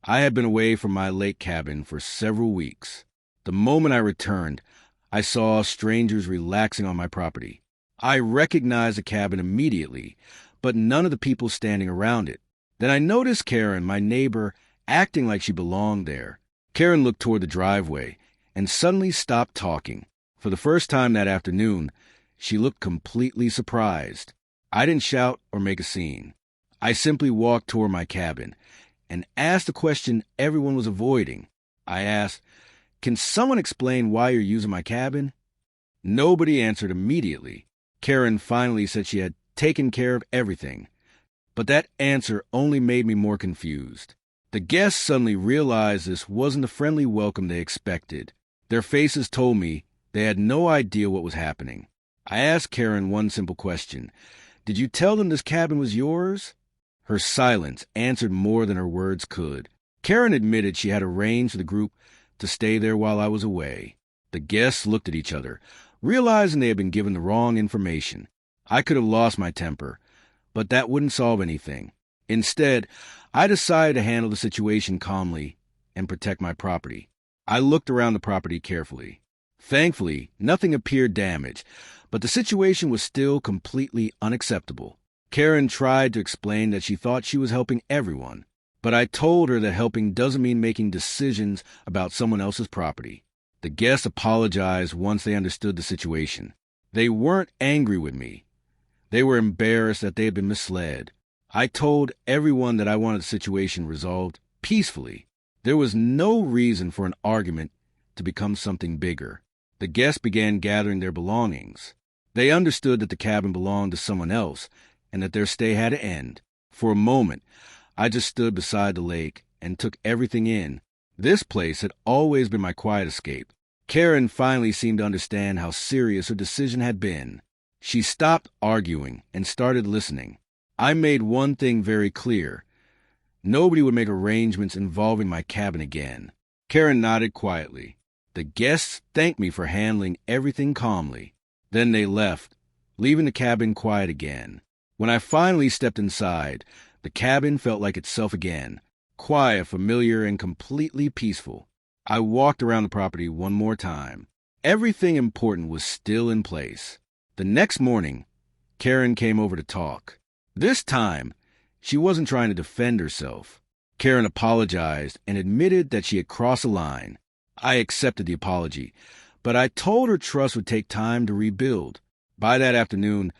I had been away from my lake cabin for several weeks. The moment I returned, I saw strangers relaxing on my property. I recognized the cabin immediately, but none of the people standing around it. Then I noticed Karen, my neighbor, acting like she belonged there. Karen looked toward the driveway and suddenly stopped talking. For the first time that afternoon, she looked completely surprised. I didn't shout or make a scene. I simply walked toward my cabin and asked the question everyone was avoiding. I asked, "Can someone explain why you're using my cabin?" Nobody answered immediately. Karen finally said she had taken care of everything. But that answer only made me more confused. The guests suddenly realized this wasn't the friendly welcome they expected. Their faces told me they had no idea what was happening. I asked Karen one simple question. "Did you tell them this cabin was yours?" Her silence answered more than her words could. Karen admitted she had arranged for the group to stay there while I was away. The guests looked at each other, realizing they had been given the wrong information. I could have lost my temper, but that wouldn't solve anything. Instead, I decided to handle the situation calmly and protect my property. I looked around the property carefully. Thankfully, nothing appeared damaged, but the situation was still completely unacceptable. Karen tried to explain that she thought she was helping everyone, but I told her that helping doesn't mean making decisions about someone else's property. The guests apologized once they understood the situation. They weren't angry with me. They were embarrassed that they had been misled. I told everyone that I wanted the situation resolved peacefully. There was no reason for an argument to become something bigger. The guests began gathering their belongings. They understood that the cabin belonged to someone else and that their stay had to end. For a moment, I just stood beside the lake and took everything in. This place had always been my quiet escape. Karen finally seemed to understand how serious her decision had been. She stopped arguing and started listening. I made one thing very clear. Nobody would make arrangements involving my cabin again. Karen nodded quietly. The guests thanked me for handling everything calmly. Then they left, leaving the cabin quiet again. When I finally stepped inside, the cabin felt like itself again, quiet, familiar, and completely peaceful. I walked around the property one more time. Everything important was still in place. The next morning, Karen came over to talk. This time, she wasn't trying to defend herself. Karen apologized and admitted that she had crossed a line. I accepted the apology, but I told her trust would take time to rebuild. By that afternoon,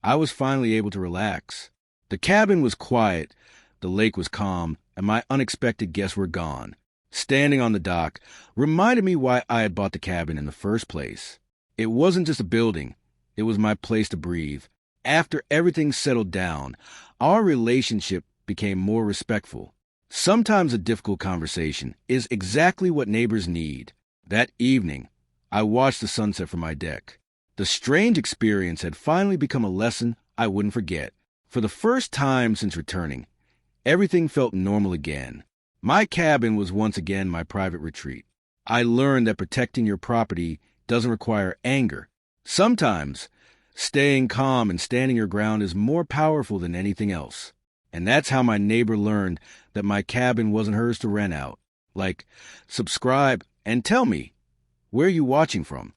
I was finally able to relax. The cabin was quiet, the lake was calm, and my unexpected guests were gone. Standing on the dock reminded me why I had bought the cabin in the first place. It wasn't just a building, it was my place to breathe. After everything settled down, our relationship became more respectful. Sometimes a difficult conversation is exactly what neighbors need. That evening, I watched the sunset from my deck. The strange experience had finally become a lesson I wouldn't forget. For the first time since returning, everything felt normal again. My cabin was once again my private retreat. I learned that protecting your property doesn't require anger. Sometimes, staying calm and standing your ground is more powerful than anything else. And that's how my neighbor learned that my cabin wasn't hers to rent out. Like, subscribe and tell me, where are you watching from?